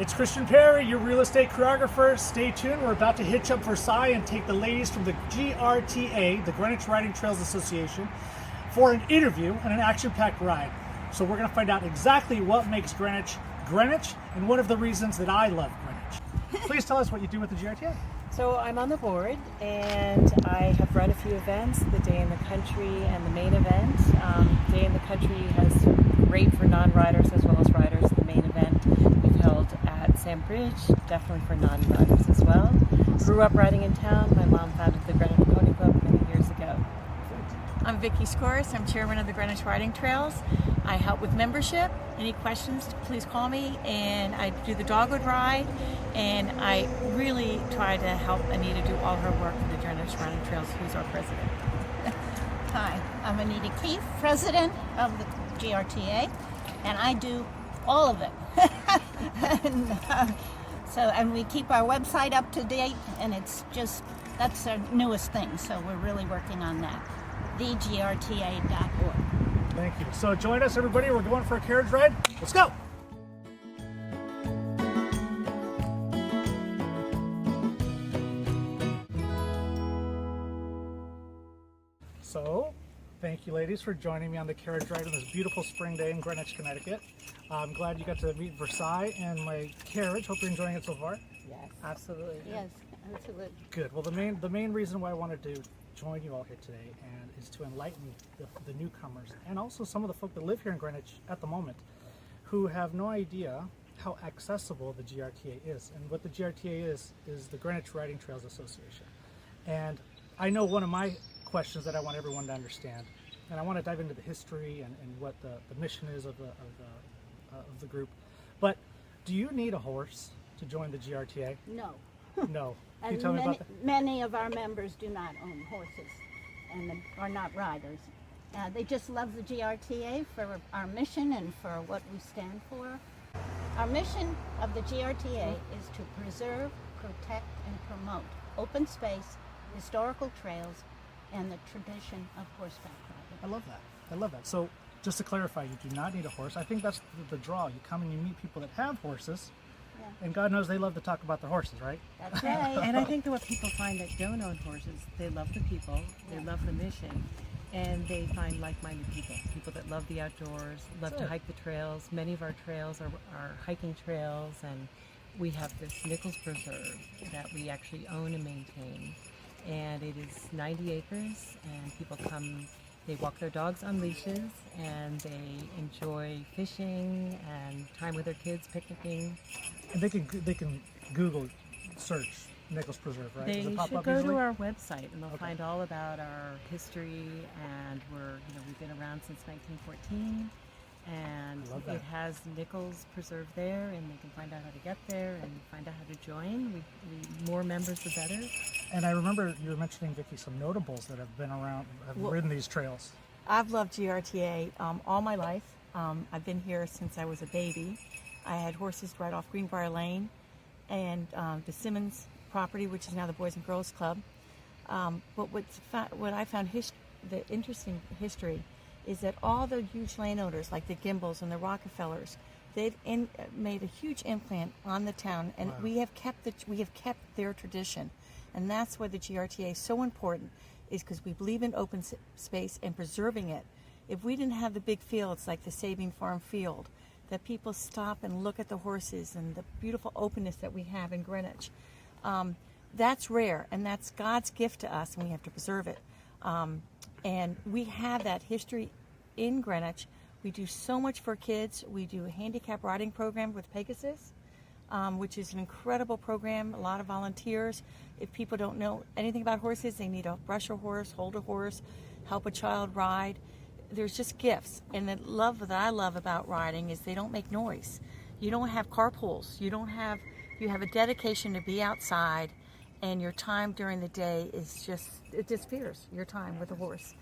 It's Christian Perry, your real estate choreographer. Stay tuned. We're about to hitch up Versailles and take the ladies from the GRTA, the Greenwich Riding Trails Association, for an interview and an action-packed ride. So we're going to find out exactly what makes Greenwich, Greenwich, and one of the reasons that I love Greenwich. Please tell us what you do with the GRTA. So I'm on the board, and I have run a few events, the Day in the Country and the main event. Day in the Country has great for non-riders as well as riders. The main event we've held at Sam Bridge, definitely for non-riders as well. Grew up riding in town. My mom founded the Greenwich Pony Club many years ago. I'm Vicki Scoris. I'm chairman of the Greenwich Riding Trails. I help with membership. Any questions, please call me. And I do the dogwood ride, and I really try to help Anita do all her work for the Greenwich Riding Trails, who's our president. Hi, I'm Anita Keefe, president of the GRTA, and I do all of it. and we keep our website up to date, and that's our newest thing, so we're really working on that. thegrta.org. Thank you. So join us, everybody. We're going for a carriage ride. Let's go. So, thank you, ladies, for joining me on the carriage ride on this beautiful spring day in Greenwich, Connecticut. I'm glad you got to meet Versailles and my carriage. Hope you're enjoying it so far. Yes, absolutely. Yes, absolutely. Good. Well, the main reason why I wanted to join you all here today and is to enlighten the newcomers and also some of the folk that live here in Greenwich at the moment who have no idea how accessible the GRTA is. And what the GRTA is the Greenwich Riding Trails Association. And I know one of my questions that I want everyone to understand, and I want to dive into the history and what the mission is of the group. But do you need a horse to join the GRTA? No. No. Can you And tell me about that? many of our members do not own horses and are not riders. They just love the GRTA for our mission and for what we stand for. Our mission of the GRTA is to preserve, protect, and promote open space, historical trails, and the tradition of horseback riding. I love that. I love that. So just to clarify, you do not need a horse. I think that's the draw. You come and you meet people that have horses, and God knows they love to talk about their horses, right? That's right. And I think that what people find that don't own horses, they love the people, they love the mission, and they find like-minded people that love the outdoors, love to hike the trails. Many of our trails are hiking trails, and we have this Nichols Preserve that we actually own and maintain. And it is 90 acres, and people come, they walk their dogs on leashes, and they enjoy fishing and time with their kids, picnicking. And they can Google search Nichols Preserve, right? They Does it pop should up go easily? to our website, and they'll find all about our history. And we've been around since 1914, and love that. it has Nichols Preserve there, and they can find out how to get there and find out how to join. We more members, the better. And I remember you were mentioning, Vicki, some notables that have been around, have ridden these trails. I've loved GRTA all my life. I've been here since I was a baby. I had horses right off Greenbrier Lane and the Simmons property, which is now the Boys and Girls Club. But what I found the interesting history is that all the huge landowners, like the Gimbels and the Rockefellers, they've made a huge implant on the town, and we have kept their tradition, and that's why the GRTA is so important. Is because we believe in open space and preserving it. If we didn't have the big fields like the Sabine Farm Field, that people stop and look at the horses and the beautiful openness that we have in Greenwich, that's rare, and that's God's gift to us, and we have to preserve it. And we have that history in Greenwich. We do so much for kids. We do a handicap riding program with Pegasus, which is an incredible program, a lot of volunteers. If people don't know anything about horses, they need to brush a horse, hold a horse, help a child ride. There's just gifts. And the love that I love about riding is they don't make noise. You don't have carpools. You have a dedication to be outside, and your time during the day is it disappears, your time with a horse.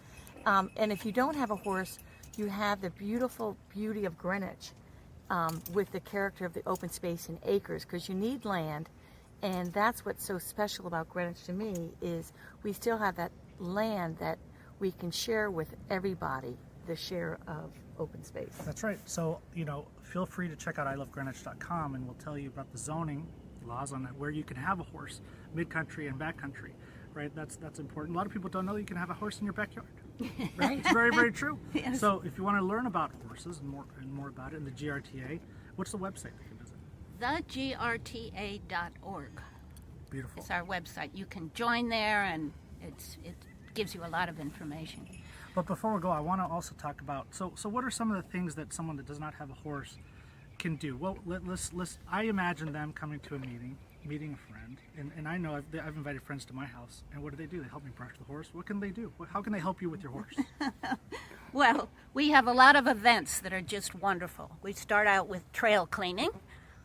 And if you don't have a horse, you have the beautiful beauty of Greenwich with the character of the open space and acres, because you need land. And that's what's so special about Greenwich to me, is we still have that land that we can share with everybody, the share of open space. That's right. So, feel free to check out ilovegreenwich.com, and we'll tell you about the zoning laws on where you can have a horse, mid-country and back-country, right? That's important. A lot of people don't know you can have a horse in your backyard, right? It's very, very true. Yes. So if you want to learn about horses and more about it in the GRTA, what's the website they can visit? thegrta.org. Beautiful. It's our website. You can join there, and it gives you a lot of information. But before we go, I want to also talk about, so what are some of the things that someone that does not have a horse can do? Well, let's I imagine them coming to a meeting a friend, and I know I've invited friends to my house, and what do? They help me brush the horse. What can they do? How can they help you with your horse? Well, we have a lot of events that are just wonderful. We start out with trail cleaning,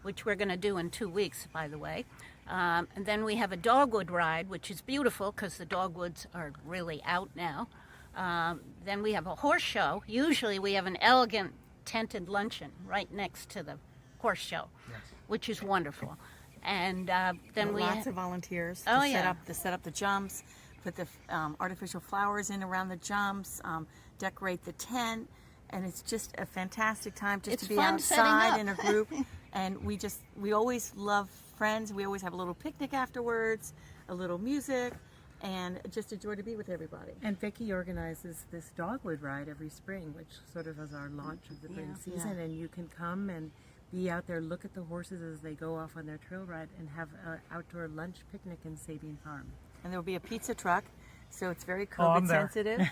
which we're going to do in 2 weeks, by the way. And then we have a dogwood ride, which is beautiful because the dogwoods are really out now. Then we have a horse show. Usually we have an elegant tented luncheon right next to the horse show, Yes. which is wonderful. And then we lots of volunteers Oh, to yeah. set up the jumps, put the artificial flowers in around the jumps, decorate the tent, and it's just a fantastic time just It's to be fun setting outside up. in a group. And we always love friends. We always have a little picnic afterwards, a little music, and just a joy to be with everybody. And Vicki organizes this dogwood ride every spring, which sort of is our launch of the spring season. Yeah. And you can come and be out there, look at the horses as they go off on their trail ride, and have an outdoor lunch picnic in Sabine Farm. And there will be a pizza truck, so it's very Oh, I'm COVID there. sensitive.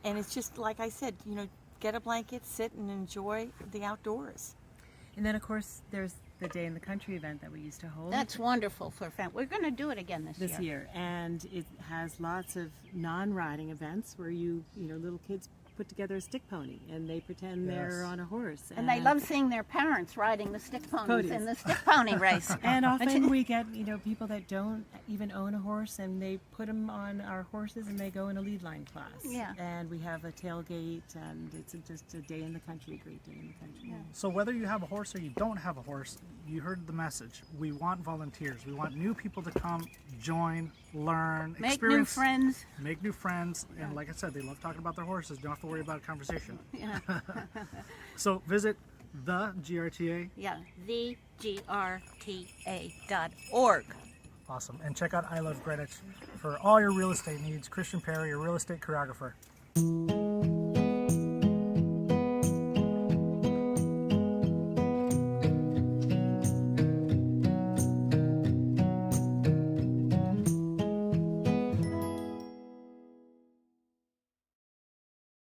And it's just like I said, get a blanket, sit and enjoy the outdoors. And then, of course, there's the Day in the Country event that we used to hold. That's wonderful for fun. We're going to do it again this year, and it has lots of non-riding events where little kids put together a stick pony and they pretend they're Yes. on a horse, And they love seeing their parents riding the stick ponies in Ponies. the stick pony race. And often we get people that don't even own a horse, and they put them on our horses and they go in a lead line class. Yeah. And we have a tailgate, and it's just a day in the country, a great day in the country. So whether you have a horse or you don't have a horse, you heard the message. We want volunteers. We want new people to come, join, learn, Make new experience, friends. make new friends. And like I said, they love talking about their horses. Don't have to worry about a conversation. Yeah. So visit the GRTA. Yeah, thegrta.org. Awesome. And check out I Love Greenwich for all your real estate needs. Christian Perry, your real estate choreographer.